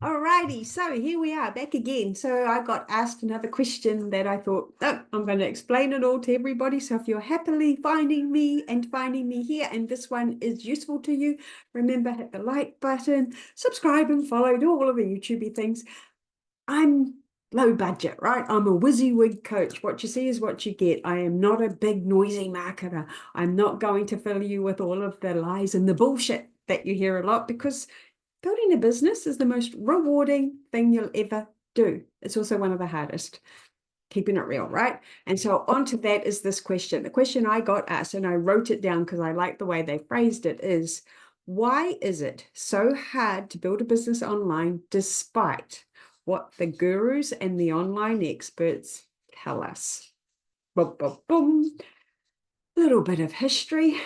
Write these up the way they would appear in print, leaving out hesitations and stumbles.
Alrighty, so here we are back again. So I got asked another question that I thought, oh, I'm going to explain it all to everybody. So if you're happily finding me and finding me here, and this one is useful to you, remember hit the like button, subscribe and follow, do all of the YouTubey things. I'm low budget, right? I'm a WYSIWYG coach. What you see is what you get. I am not a big noisy marketer. I'm not going to fill you with all of the lies and the bullshit that you hear a lot because building a business is the most rewarding thing you'll ever do. It's also one of the hardest, keeping it real, right? And so onto that is this question. The question I got asked, and I wrote it down because I like the way they phrased it, is why is it so hard to build a business online despite what the gurus and the online experts tell us? Boom, boom, boom. Little bit of history.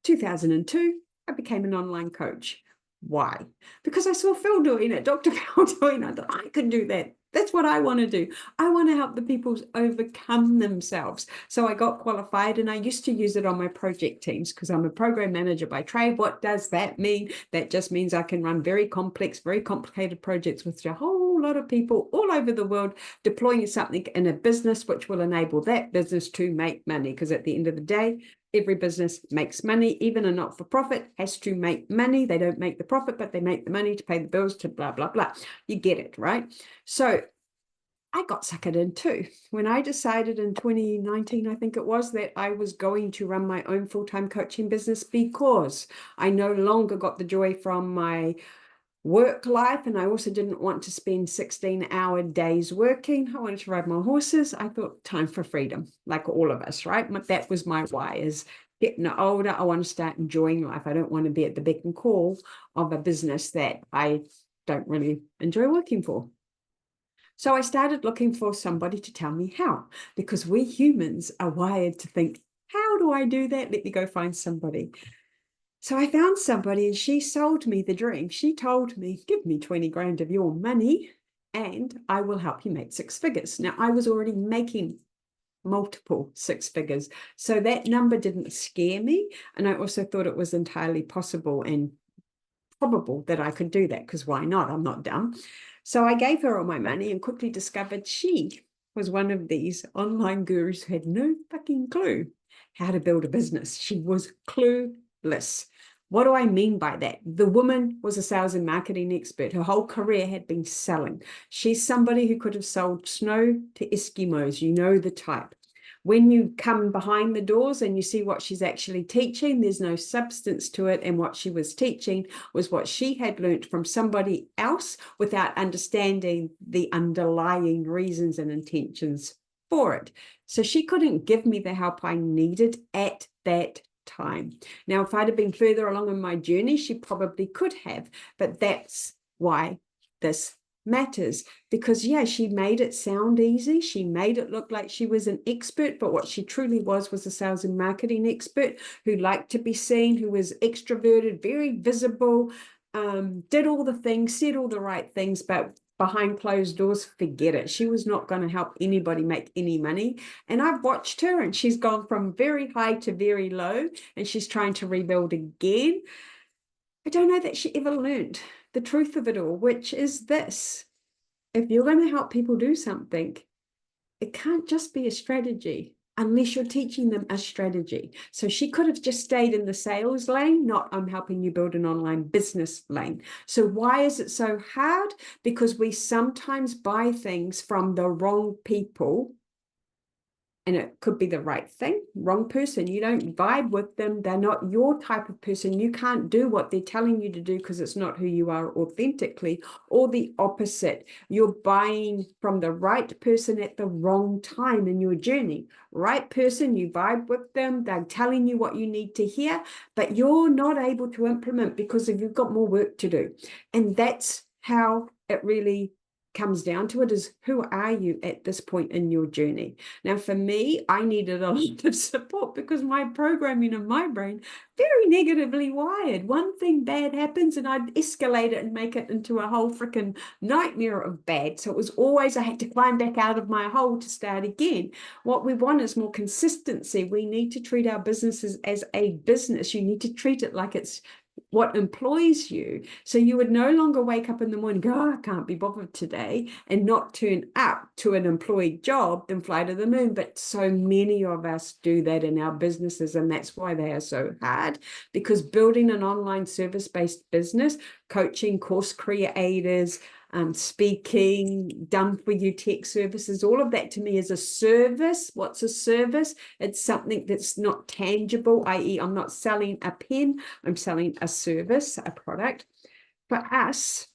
2002, I became an online coach. Why? Because I saw Phil doing it, Dr. Phil doing it. I thought I could do that. That's what I want to do. I want to help the people overcome themselves. So I got qualified and I used to use it on my project teams because I'm a program manager by trade. What does that mean? That just means I can run very complex, very complicated projects with a whole lot of people all over the world deploying something in a business which will enable that business to make money. Because at the end of the day, every business makes money. Even a not-for-profit has to make money. They don't make the profit, but they make the money to pay the bills, to blah, blah, blah. You get it, right? So I got suckered in too. When I decided in 2019, I think it was, that I was going to run my own full-time coaching business because I no longer got the joy from my work life, and I also didn't want to spend 16-hour days working. I wanted to ride my horses. I thought time for freedom, like all of us, right? That was my why, is getting older. I want to start enjoying life. I don't want to be at the beck and call of a business that I don't really enjoy working for. So I started looking for somebody to tell me how, because we humans are wired to think, how do I do that? Let me go find somebody. So I found somebody and she sold me the dream. She told me, give me 20 grand of your money and I will help you make six figures. Now, I was already making multiple six figures. So that number didn't scare me. And I also thought it was entirely possible and probable that I could do that, because why not? I'm not dumb. So I gave her all my money and quickly discovered she was one of these online gurus who had no fucking clue how to build a business. She was clueless. What do I mean by that? The woman was a sales and marketing expert. Her whole career had been selling. She's somebody who could have sold snow to Eskimos. You know the type. When you come behind the doors and you see what she's actually teaching, there's no substance to it. And what she was teaching was what she had learned from somebody else without understanding the underlying reasons and intentions for it. So she couldn't give me the help I needed at that time. Now, if I'd have been further along in my journey, she probably could have, but that's why this matters, because yeah, she made it sound easy. She made it look like she was an expert, but what she truly was a sales and marketing expert who liked to be seen, who was extroverted, very visible, did all the things, said all the right things, but behind closed doors, forget it. She was not going to help anybody make any money. And I've watched her and she's gone from very high to very low and she's trying to rebuild again. I don't know that she ever learned the truth of it all, which is this: if you're going to help people do something, it can't just be a strategy unless you're teaching them a strategy. So she could have just stayed in the sales lane, not I'm helping you build an online business lane. So why is it so hard? Because we sometimes buy things from the wrong people. And it could be the right thing, wrong person. You don't vibe with them. They're not your type of person. You can't do what they're telling you to do because it's not who you are authentically, or the opposite. You're buying from the right person at the wrong time in your journey. Right person, you vibe with them. They're telling you what you need to hear, but you're not able to implement because you've got more work to do. And that's how it really comes down to it, is who are you at this point in your journey? Now, for me, I needed a lot of support because my programming in my brain, very negatively wired. One thing bad happens and I'd escalate it and make it into a whole freaking nightmare of bad. So it was always, I had to climb back out of my hole to start again. What we want is more consistency. We need to treat our businesses as a business. You need to treat it like it's what employs you. So you would no longer wake up in the morning, go, oh, I can't be bothered today, and not turn up to an employed job, then fly to the moon. But so many of us do that in our businesses, and that's why they are so hard, because building an online service-based business, coaching, course creators, speaking, done for you tech services, all of that to me is a service. What's a service? It's something that's not tangible, i.e. I'm not selling a pen, I'm selling a service, a product. For us,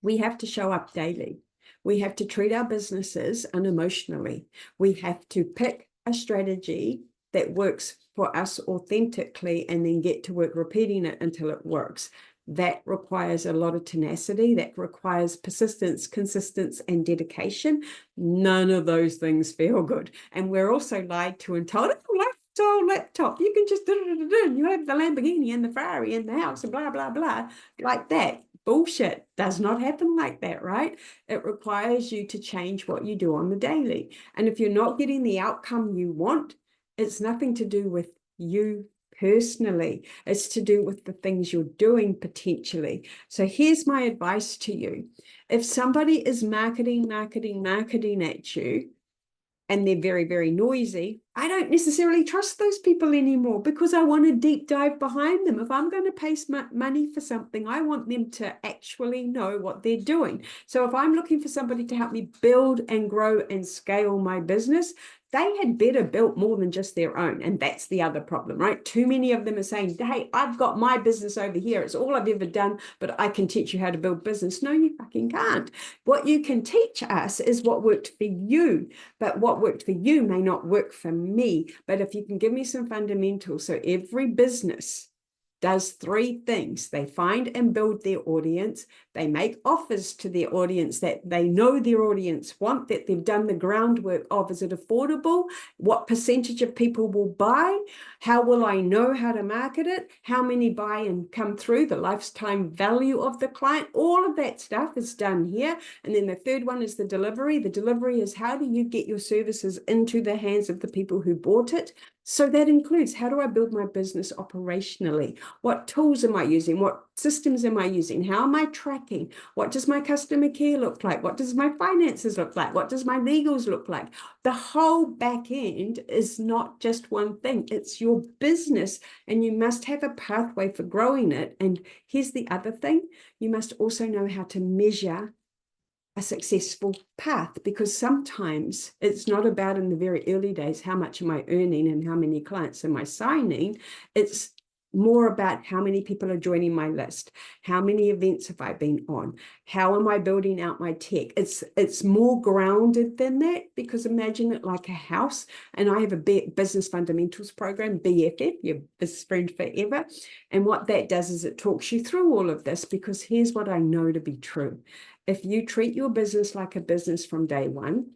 we have to show up daily. We have to treat our businesses unemotionally. We have to pick a strategy that works for us authentically and then get to work repeating it until it works. That requires a lot of tenacity. That requires persistence, consistency, and dedication. None of those things feel good. And we're also lied to and told, oh, laptop, you can just you have the Lamborghini and the Ferrari in the house and blah, blah, blah, like that. Bullshit. Does not happen like that, right? It requires you to change what you do on the daily. And if you're not getting the outcome you want, it's nothing to do with you personally. It's to do with the things you're doing potentially. So here's my advice to you. If somebody is marketing at you, and they're very, very noisy, I don't necessarily trust those people anymore, because I want to deep dive behind them. If I'm going to pay money for something, I want them to actually know what they're doing. So if I'm looking for somebody to help me build and grow and scale my business, they had better built more than just their own. And that's the other problem, right? Too many of them are saying, hey, I've got my business over here. It's all I've ever done, but I can teach you how to build business. No, you fucking can't. What you can teach us is what worked for you, but what worked for you may not work for me. But if you can give me some fundamentals, so every business does three things. They find and build their audience. They make offers to their audience that they know their audience want, that they've done the groundwork of. Is it affordable? What percentage of people will buy? How will I know how to market it? How many buy and come through? The lifetime value of the client. All of that stuff is done here. And then the third one is the delivery. The delivery is, how do you get your services into the hands of the people who bought it? So that includes, how do I build my business operationally? What tools am I using? What systems am I using? How am I tracking? What does my customer care look like? What does my finances look like? What does my legals look like? The whole back end is not just one thing. It's your business, and you must have a pathway for growing it. And here's the other thing. You must also know how to measure a successful path, because sometimes it's not about, in the very early days, how much am I earning and how many clients am I signing. It's more about how many people are joining my list, how many events have I been on, how am I building out my tech. It's more grounded than that, because imagine it like a house. And I have a business fundamentals program, BFF, your best friend forever. And what that does is it talks you through all of this, because here's what I know to be true. If you treat your business like a business from day one,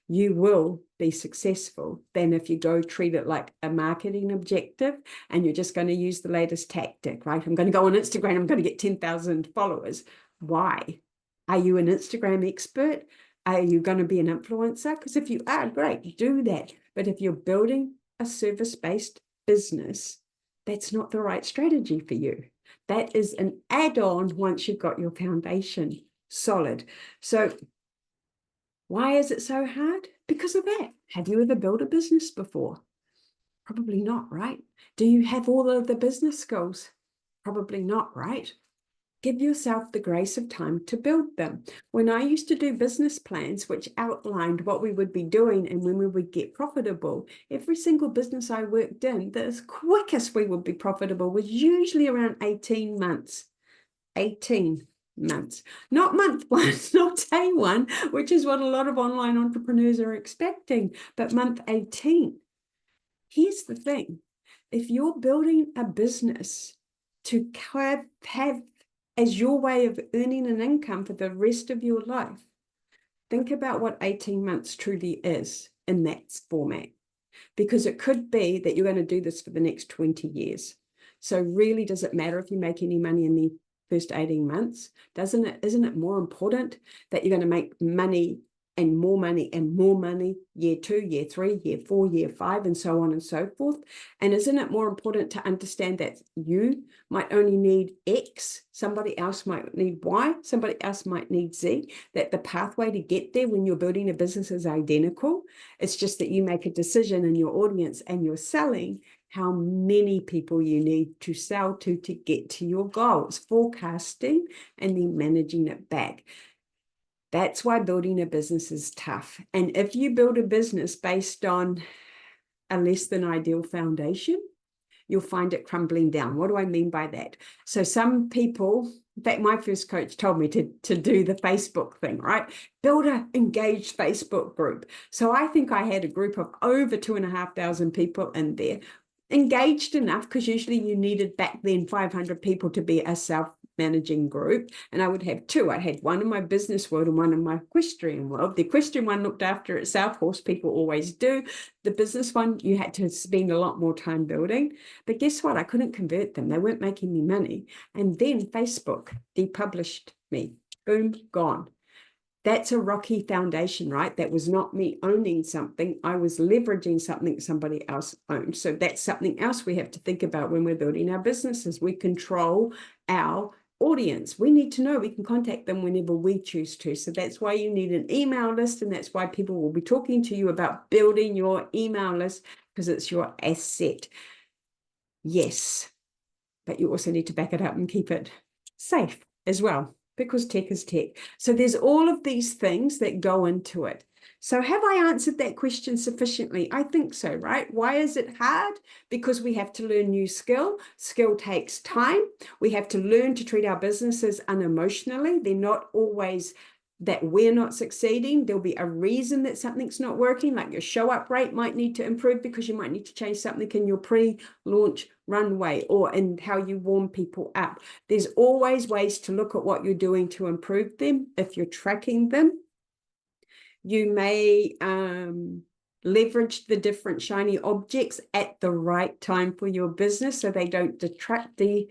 you will be successful than if you go treat it like a marketing objective and you're just going to use the latest tactic, right? I'm going to go on Instagram, I'm going to get 10,000 followers. Why? Are you an Instagram expert? Are you going to be an influencer? Because if you are, great, do that. But if you're building a service-based business, that's not the right strategy for you. That is an add-on once you've got your foundation solid. So why is it so hard? Because of that. Have you ever built a business before? Probably not, right? Do you have all of the business skills? Probably not, right? Give yourself the grace of time to build them. When I used to do business plans, which outlined what we would be doing and when we would get profitable, every single business I worked in, the quickest we would be profitable was usually around 18 months. 18 months, not month one, not day one, which is what a lot of online entrepreneurs are expecting, but month 18. Here's the thing. If you're building a business to have as your way of earning an income for the rest of your life, think about what 18 months truly is in that format, because it could be that you're going to do this for the next 20 years. So really, does it matter if you make any money in the first 18 months? Isn't it more important that you're going to make money and more money and more money, year 2, year 3, year 4, year 5, and so on and so forth. And isn't it more important to understand that you might only need X, somebody else might need Y, somebody else might need Z, that the pathway to get there when you're building a business is identical. It's just that you make a decision in your audience and you're selling how many people you need to sell to get to your goals, forecasting and then managing it back. That's why building a business is tough. And if you build a business based on a less than ideal foundation, you'll find it crumbling down. What do I mean by that? So some people, in fact, my first coach told me to do the Facebook thing, right? Build an engaged Facebook group. So I think I had a group of over 2,500 people in there, engaged enough, because usually you needed back then 500 people to be a self-managing group. And I would have two. I had one in my business world and one in my equestrian world. The equestrian one looked after itself. Horse people always do. The business one, you had to spend a lot more time building. But guess what? I couldn't convert them. They weren't making me money. And then Facebook depublished me. Boom, gone. That's a rocky foundation, right? That was not me owning something. I was leveraging something somebody else owned. So that's something else we have to think about when we're building our businesses. We control our audience. We need to know we can contact them whenever we choose to. So that's why you need an email list. And that's why people will be talking to you about building your email list, because it's your asset. Yes, but you also need to back it up and keep it safe as well, because tech is tech. So there's all of these things that go into it. So have I answered that question sufficiently? I think so, right? Why is it hard? Because we have to learn new skill. Skill takes time. We have to learn to treat our businesses unemotionally. They're not always that we're not succeeding. There'll be a reason that something's not working, like your show up rate might need to improve because you might need to change something in your pre-launch runway or in how you warm people up. There's always ways to look at what you're doing to improve them. If you're tracking them, you may leverage the different shiny objects at the right time for your business so they don't distract you,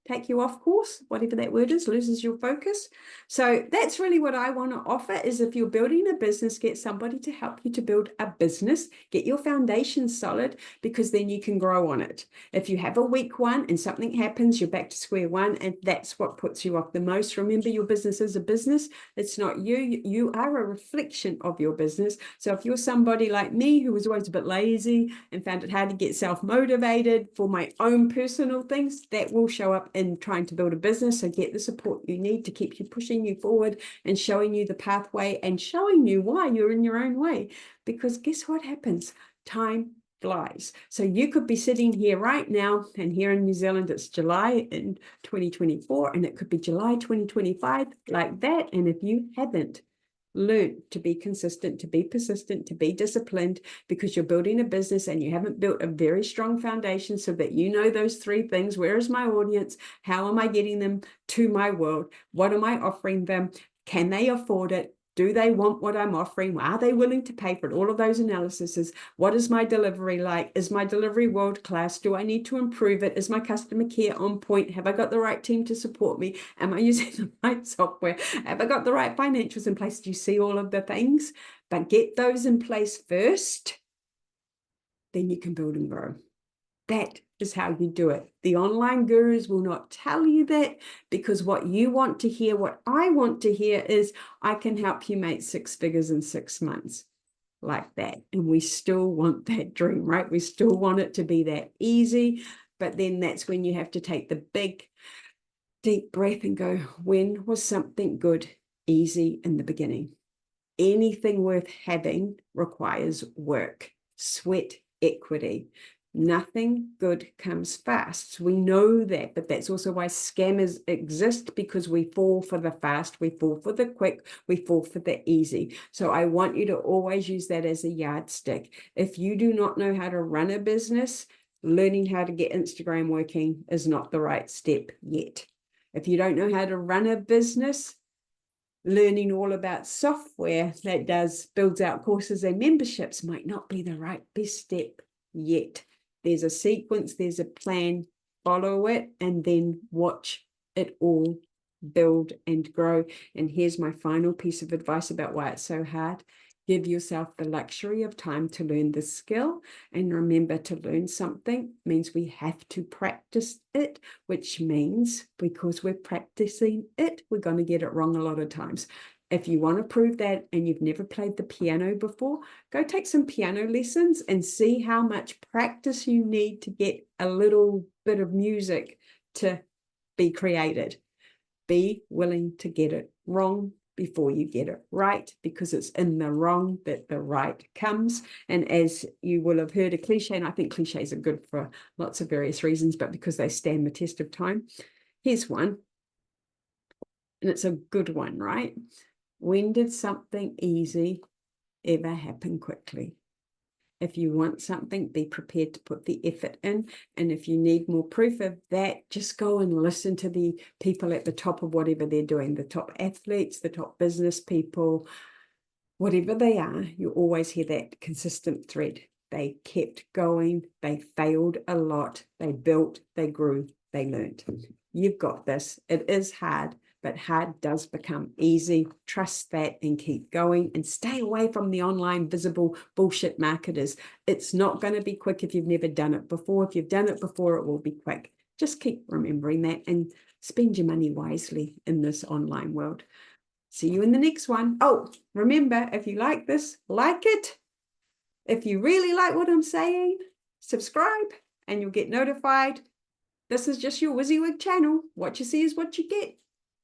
take you off course, whatever that word is, loses your focus. So that's really what I want to offer, is if you're building a business, get somebody to help you to build a business, get your foundation solid, because then you can grow on it. If you have a weak one and something happens, you're back to square one, and that's what puts you off the most. Remember, your business is a business. It's not you. You are a reflection of your business. So if you're somebody like me who was always a bit lazy and found it hard to get self-motivated for my own personal things, that will show up in trying to build a business. So get the support you need to keep you pushing you forward and showing you the pathway and showing you why you're in your own way. Because guess what happens? Time flies. So you could be sitting here right now, and here in New Zealand it's July in 2024, and it could be July 2025 like that. And if you haven't learn to be consistent, to be persistent, to be disciplined, because you're building a business and you haven't built a very strong foundation so that you know those three things. Where is my audience? How am I getting them to my world? What am I offering them? Can they afford it? Do they want what I'm offering? Are they willing to pay for it? All of those analyses. What is my delivery like? Is my delivery world class? Do I need to improve it? Is my customer care on point? Have I got the right team to support me? Am I using the right software? Have I got the right financials in place? Do you see all of the things? But get those in place first, then you can build and grow. That is how you do it. The online gurus will not tell you that, because what you want to hear, what I want to hear is, I can help you make 6 figures in 6 months, like that. And we still want that dream, right? We still want it to be that easy. But then that's when you have to take the big, deep breath and go, when was something good, easy in the beginning? Anything worth having requires work, sweat, equity. Nothing good comes fast. We know that, but that's also why scammers exist, because we fall for the fast, we fall for the quick, we fall for the easy. So I want you to always use that as a yardstick. If you do not know how to run a business, learning how to get Instagram working is not the right step yet. If you don't know how to run a business, learning all about software that builds out courses and memberships might not be the right best step yet. There's a sequence, there's a plan, follow it, and then watch it all build, and grow. And here's my final piece of advice about why it's so hard. Give yourself the luxury of time to learn this skill. And remember, to learn something means we have to practice it, which means because we're practicing it, we're going to get it wrong a lot of times. If you want to prove that and you've never played the piano before, go take some piano lessons and see how much practice you need to get a little bit of music to be created. Be willing to get it wrong before you get it right, because it's in the wrong that the right comes. And as you will have heard a cliche, and I think cliches are good for lots of various reasons, but because they stand the test of time. Here's one, and it's a good one, right? When did something easy ever happen quickly? If you want something, be prepared to put the effort in. And if you need more proof of that, just go and listen to the people at the top of whatever they're doing, the top athletes, the top business people, whatever they are, you always hear that consistent thread. They kept going, they failed a lot, they built, they grew, they learned. You've got this. It is hard, but hard does become easy. Trust that and keep going, and stay away from the online visible bullshit marketers. It's not going to be quick if you've never done it before. If you've done it before, it will be quick. Just keep remembering that and spend your money wisely in this online world. See you in the next one. Oh, remember, if you like this, like it. If you really like what I'm saying, subscribe and you'll get notified. This is just your WYSIWYG channel. What you see is what you get.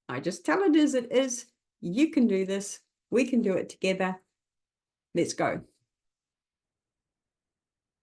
I just tell it as it is. You can do this. We can do it together. Let's go.